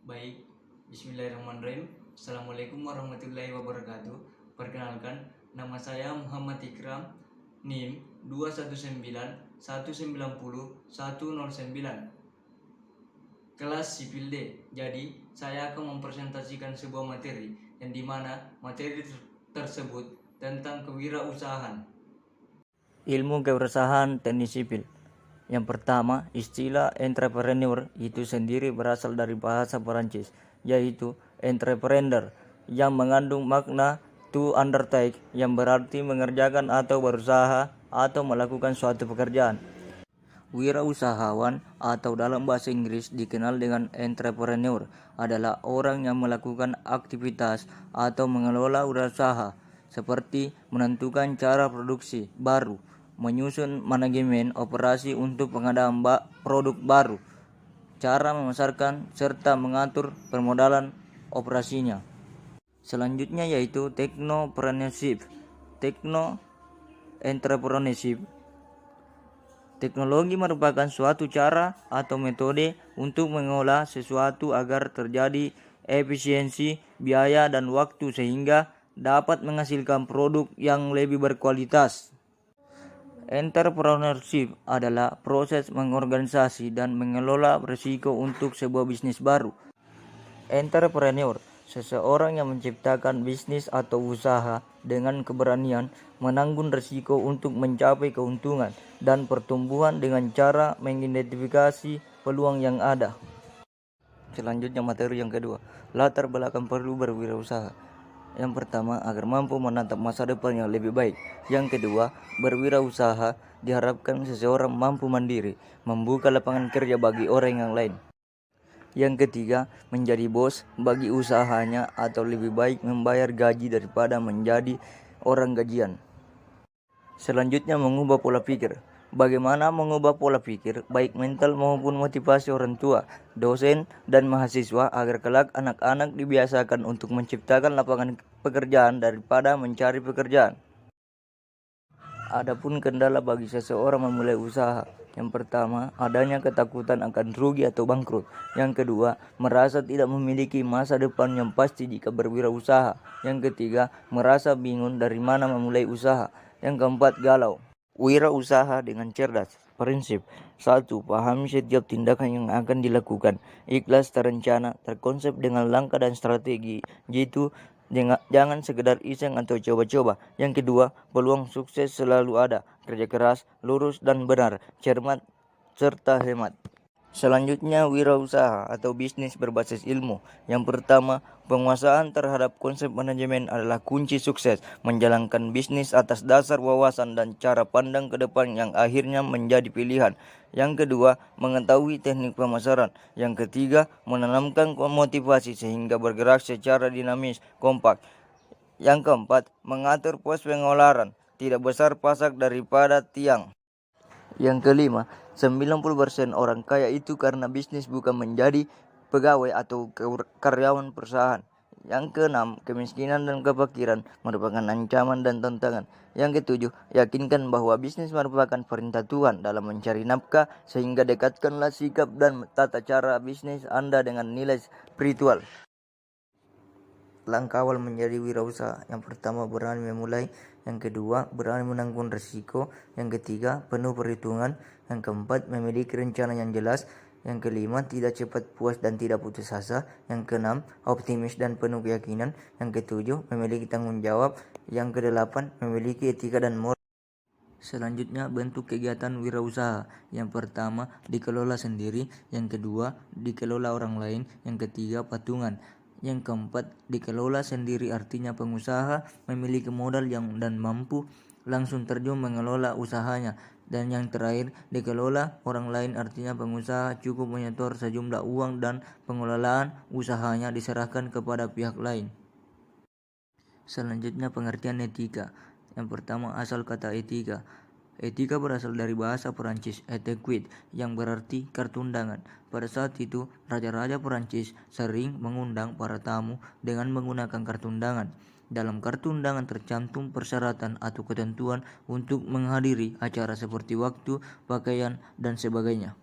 Baik, Bismillahirrahmanirrahim. Assalamualaikum warahmatullahi wabarakatuh. Perkenalkan, nama saya Muhammad Ikram, NIM 219190109, kelas sipil D. Jadi, saya akan mempresentasikan sebuah materi yang dimana materi tersebut tentang kewirausahaan. Ilmu kewirausahaan teknik sipil. Yang pertama, istilah entrepreneur itu sendiri berasal dari bahasa Perancis, yaitu entrepreneur, yang mengandung makna to undertake, yang berarti mengerjakan atau berusaha atau melakukan suatu pekerjaan. Wirausahawan atau dalam bahasa Inggris dikenal dengan entrepreneur adalah orang yang melakukan aktivitas atau mengelola usaha seperti menentukan cara produksi baru, menyusun manajemen operasi untuk pengadaan produk baru, cara memasarkan serta mengatur permodalan operasinya. Selanjutnya yaitu technopreneurship. Techno-entrepreneurship. Teknologi merupakan suatu cara atau metode untuk mengolah sesuatu agar terjadi efisiensi biaya dan waktu sehingga dapat menghasilkan produk yang lebih berkualitas. Entrepreneurship adalah proses mengorganisasi dan mengelola risiko untuk sebuah bisnis baru. Entrepreneur, seseorang yang menciptakan bisnis atau usaha dengan keberanian menanggung risiko untuk mencapai keuntungan dan pertumbuhan dengan cara mengidentifikasi peluang yang ada. Selanjutnya materi yang kedua, latar belakang perlu berwirausaha. Yang pertama, agar mampu menatap masa depan yang lebih baik. Yang kedua, berwirausaha diharapkan seseorang mampu mandiri, membuka lapangan kerja bagi orang yang lain. Yang ketiga, menjadi bos bagi usahanya atau lebih baik membayar gaji daripada menjadi orang gajian. Selanjutnya, mengubah pola pikir. Bagaimana mengubah pola pikir baik mental maupun motivasi orang tua, dosen, dan mahasiswa agar kelak anak-anak dibiasakan untuk menciptakan lapangan pekerjaan daripada mencari pekerjaan. Adapun kendala bagi seseorang memulai usaha. Yang pertama, adanya ketakutan akan rugi atau bangkrut. Yang kedua, merasa tidak memiliki masa depan yang pasti jika berwirausaha. Yang ketiga, merasa bingung dari mana memulai usaha. Yang keempat, galau. Wirausaha dengan cerdas. Prinsip 1. Pahami setiap tindakan yang akan dilakukan. Ikhlas, terencana, terkonsep dengan langkah dan strategi. Gitu. Jangan sekedar iseng atau coba-coba. Yang kedua, peluang sukses selalu ada. Kerja keras, lurus dan benar, cermat serta hemat. Selanjutnya, wirausaha atau bisnis berbasis ilmu. Yang pertama, penguasaan terhadap konsep manajemen adalah kunci sukses. Menjalankan bisnis atas dasar wawasan dan cara pandang ke depan yang akhirnya menjadi pilihan. Yang kedua, mengetahui teknik pemasaran. Yang ketiga, menanamkan motivasi sehingga bergerak secara dinamis, kompak. Yang keempat, mengatur pos pengeluaran, tidak besar pasak daripada tiang. Yang kelima, 90% orang kaya itu karena bisnis bukan menjadi pegawai atau karyawan perusahaan. Yang keenam, kemiskinan dan kefakiran merupakan ancaman dan tantangan. Yang ketujuh, yakinkan bahwa bisnis merupakan perintah Tuhan dalam mencari nafkah sehingga dekatkanlah sikap dan tata cara bisnis Anda dengan nilai spiritual. Langkah awal menjadi wirausaha. Yang pertama, berani memulai. Yang kedua, berani menanggung risiko. Yang ketiga, penuh perhitungan. Yang keempat, memiliki rencana yang jelas. Yang kelima, tidak cepat puas dan tidak putus asa. Yang keenam, optimis dan penuh keyakinan. Yang ketujuh, memiliki tanggung jawab. Yang kedelapan, memiliki etika dan moral. Selanjutnya, bentuk kegiatan wirausaha. Yang pertama, dikelola sendiri. Yang kedua, dikelola orang lain. Yang ketiga, patungan. Yang keempat, dikelola sendiri artinya pengusaha memiliki modal dan mampu langsung terjun mengelola usahanya. Dan yang terakhir, dikelola orang lain artinya pengusaha cukup menyetor sejumlah uang dan pengelolaan usahanya diserahkan kepada pihak lain. Selanjutnya, pengertian etika. Yang pertama, asal kata etika. Etika berasal dari bahasa Perancis etiquette yang berarti kartu undangan. Pada saat itu, raja-raja Perancis sering mengundang para tamu dengan menggunakan kartu undangan. Dalam kartu undangan tercantum persyaratan atau ketentuan untuk menghadiri acara seperti waktu, pakaian, dan sebagainya.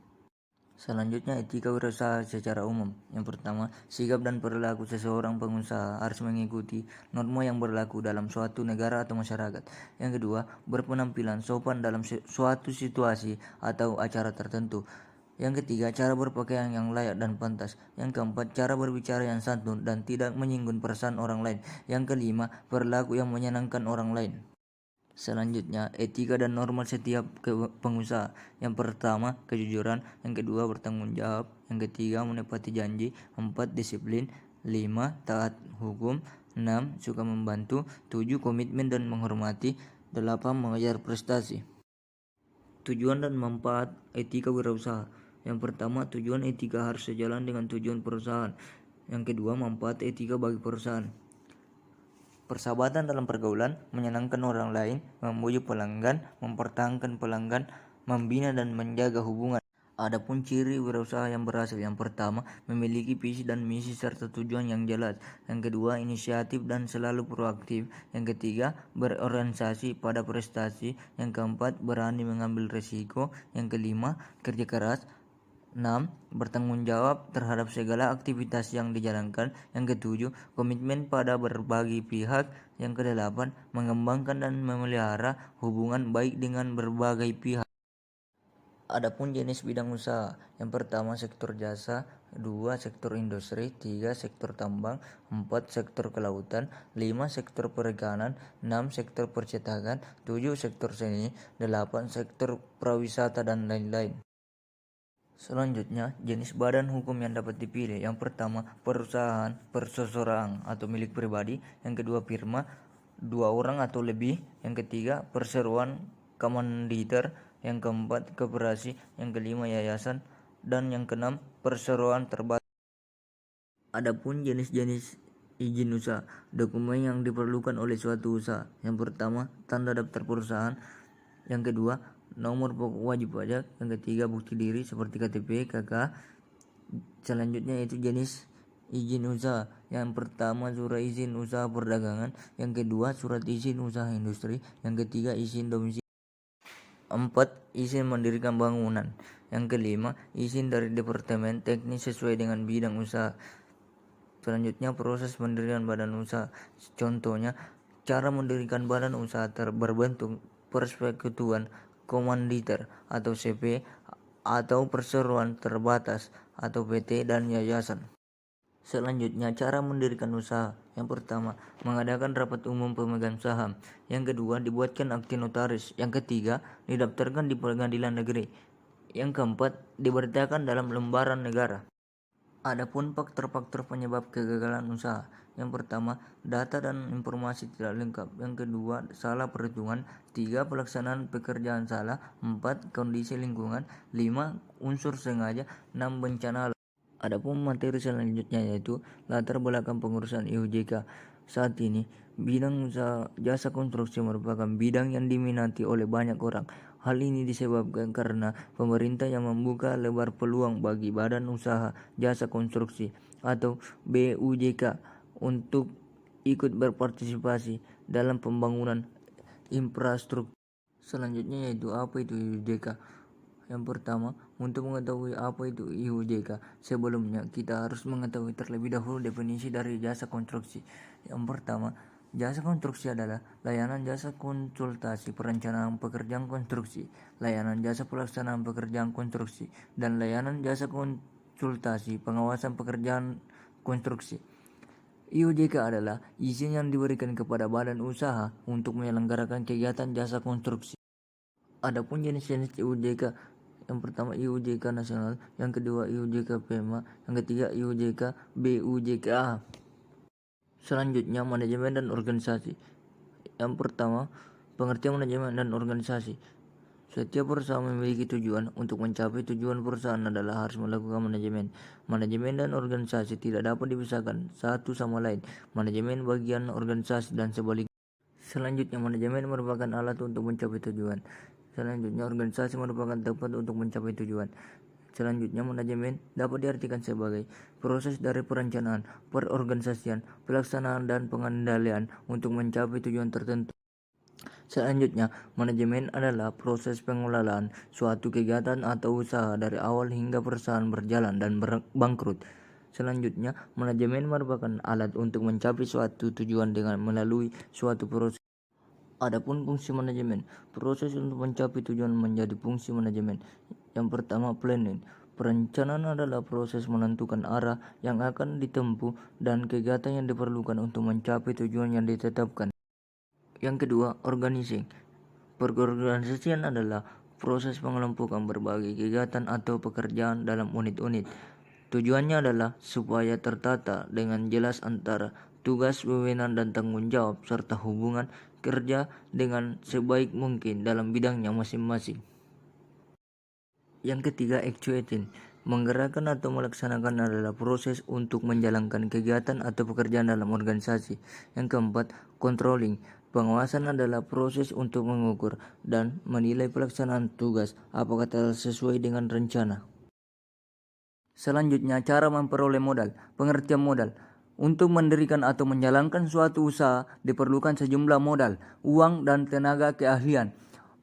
Selanjutnya, etika berusaha secara umum. Yang pertama, sikap dan perilaku seseorang pengusaha harus mengikuti norma yang berlaku dalam suatu negara atau masyarakat. Yang kedua, berpenampilan sopan dalam suatu situasi atau acara tertentu. Yang ketiga, cara berpakaian yang layak dan pantas. Yang keempat, cara berbicara yang santun dan tidak menyinggung perasaan orang lain. Yang kelima, perilaku yang menyenangkan orang lain. Selanjutnya, etika dan norma setiap pengusaha. Yang pertama, kejujuran. Yang kedua, bertanggung jawab. Yang ketiga, menepati janji. 4, disiplin. 5, taat hukum. 6, suka membantu. 7, komitmen dan menghormati. 8, mengejar prestasi. Tujuan dan manfaat etika wirausaha. Yang pertama, tujuan etika harus sejalan dengan tujuan perusahaan. Yang kedua, manfaat etika bagi perusahaan. Persahabatan dalam pergaulan, menyenangkan orang lain, membujuk pelanggan, mempertahankan pelanggan, membina dan menjaga hubungan. Adapun ciri wirausaha yang berhasil, yang pertama, memiliki visi dan misi serta tujuan yang jelas. Yang kedua, inisiatif dan selalu proaktif. Yang ketiga, berorientasi pada prestasi. Yang keempat, berani mengambil risiko. Yang kelima, kerja keras. 6. Bertanggung jawab terhadap segala aktivitas yang dijalankan. Yang ketujuh, komitmen pada berbagai pihak. Yang kedelapan, mengembangkan dan memelihara hubungan baik dengan berbagai pihak. Adapun jenis bidang usaha, yang pertama sektor jasa, 2 sektor industri, 3 sektor tambang, 4 sektor kelautan, 5 sektor perikanan, 6 sektor percetakan, 7 sektor seni, 8 sektor prawisata dan lain-lain. Selanjutnya, jenis badan hukum yang dapat dipilih. Yang pertama, perusahaan perseorangan atau milik pribadi. Yang kedua, firma 2 orang atau lebih. Yang ketiga, perseroan komanditer. Yang keempat, koperasi. Yang kelima, yayasan. Dan yang keenam, perseroan terbatas. Adapun jenis-jenis izin usaha, dokumen yang diperlukan oleh suatu usaha. Yang pertama, tanda daftar perusahaan. Yang kedua, nomor pokok wajib pajak. Yang ketiga, bukti diri seperti KTP, KK. Selanjutnya itu jenis izin usaha. Yang pertama, surat izin usaha perdagangan. Yang kedua, surat izin usaha industri. Yang ketiga, izin domisili. 4. Izin mendirikan bangunan. Yang kelima, izin dari Departemen Teknis sesuai dengan bidang usaha. Selanjutnya, proses pendirian badan usaha. Contohnya, cara mendirikan badan usaha berbentuk persekutuan komanditer atau CP atau perseroan terbatas atau PT dan yayasan. Selanjutnya, cara mendirikan usaha. Yang pertama, mengadakan rapat umum pemegang saham. Yang kedua, dibuatkan akte notaris. Yang ketiga, didaftarkan di pengadilan negeri. Yang keempat, diberitakan dalam lembaran negara. Adapun faktor-faktor penyebab kegagalan usaha. Yang pertama, data dan informasi tidak lengkap. Yang kedua, salah perhitungan. 3. Pelaksanaan pekerjaan salah. 4. Kondisi lingkungan. 5. Unsur sengaja. 6. Bencana alam. Adapun materi selanjutnya yaitu latar belakang pengurusan IUJK. Saat ini, bidang usaha jasa konstruksi merupakan bidang yang diminati oleh banyak orang. Hal ini disebabkan karena pemerintah yang membuka lebar peluang bagi badan usaha jasa konstruksi atau BUJK untuk ikut berpartisipasi dalam pembangunan infrastruktur. Selanjutnya yaitu apa itu IUJK. Yang pertama, untuk mengetahui apa itu IUJK, sebelumnya kita harus mengetahui terlebih dahulu definisi dari jasa konstruksi. Yang pertama, jasa konstruksi adalah layanan jasa konsultasi perencanaan pekerjaan konstruksi, layanan jasa pelaksanaan pekerjaan konstruksi, dan layanan jasa konsultasi pengawasan pekerjaan konstruksi. IUJK adalah izin yang diberikan kepada badan usaha untuk menyelenggarakan kegiatan jasa konstruksi. Adapun jenis-jenis IUJK, yang pertama IUJK nasional, yang kedua IUJK PEMA, yang ketiga IUJK BUJK. Selanjutnya, manajemen dan organisasi. Yang pertama, pengertian manajemen dan organisasi. Setiap perusahaan memiliki tujuan. Untuk mencapai tujuan perusahaan adalah harus melakukan manajemen. Manajemen dan organisasi tidak dapat dipisahkan satu sama lain. Manajemen bagian organisasi dan sebaliknya. Selanjutnya, manajemen merupakan alat untuk mencapai tujuan. Selanjutnya, organisasi merupakan tempat untuk mencapai tujuan. Selanjutnya, manajemen dapat diartikan sebagai proses dari perencanaan, perorganisasian, pelaksanaan, dan pengendalian untuk mencapai tujuan tertentu. Selanjutnya, manajemen adalah proses pengelolaan suatu kegiatan atau usaha dari awal hingga perusahaan berjalan dan bangkrut. Selanjutnya, manajemen merupakan alat untuk mencapai suatu tujuan dengan melalui suatu proses. Adapun fungsi manajemen, proses untuk mencapai tujuan menjadi fungsi manajemen. Yang pertama, planning. Perencanaan adalah proses menentukan arah yang akan ditempuh dan kegiatan yang diperlukan untuk mencapai tujuan yang ditetapkan. Yang kedua, organizing. Perorganisasian adalah proses pengelompokan berbagai kegiatan atau pekerjaan dalam unit-unit. Tujuannya adalah supaya tertata dengan jelas antara tugas, wewenang, dan tanggung jawab, serta hubungan kerja dengan sebaik mungkin dalam bidangnya masing-masing. Yang ketiga, actuating. Menggerakkan atau melaksanakan adalah proses untuk menjalankan kegiatan atau pekerjaan dalam organisasi. Yang keempat, controlling. Pengawasan adalah proses untuk mengukur dan menilai pelaksanaan tugas apakah telah sesuai dengan rencana. Selanjutnya, cara memperoleh modal. Pengertian modal. Untuk mendirikan atau menjalankan suatu usaha diperlukan sejumlah modal, uang, dan tenaga keahlian.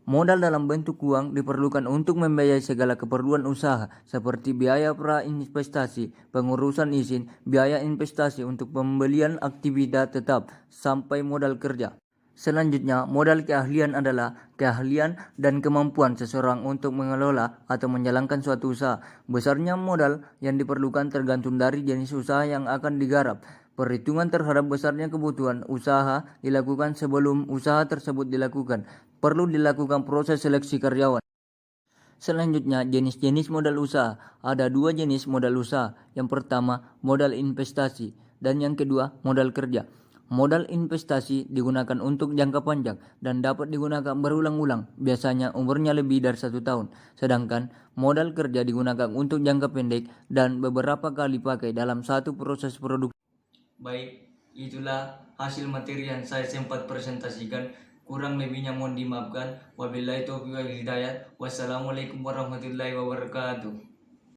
Modal dalam bentuk uang diperlukan untuk membiayai segala keperluan usaha seperti biaya pra-investasi, pengurusan izin, biaya investasi untuk pembelian aktivitas tetap, sampai modal kerja. Selanjutnya, modal keahlian adalah keahlian dan kemampuan seseorang untuk mengelola atau menjalankan suatu usaha. Besarnya modal yang diperlukan tergantung dari jenis usaha yang akan digarap. Perhitungan terhadap besarnya kebutuhan usaha dilakukan sebelum usaha tersebut dilakukan. Perlu dilakukan proses seleksi karyawan. Selanjutnya, jenis-jenis modal usaha. Ada dua jenis modal usaha. Yang pertama, modal investasi, dan yang kedua, modal kerja. Modal investasi digunakan untuk jangka panjang dan dapat digunakan berulang-ulang, biasanya umurnya lebih dari 1 tahun. Sedangkan modal kerja digunakan untuk jangka pendek dan beberapa kali pakai dalam satu proses produksi. Baik, itulah hasil materi yang saya sempat presentasikan. Kurang lebihnya mohon dimaafkan. Wabillahi taufiq wal hidayah. Wassalamualaikum warahmatullahi wabarakatuh.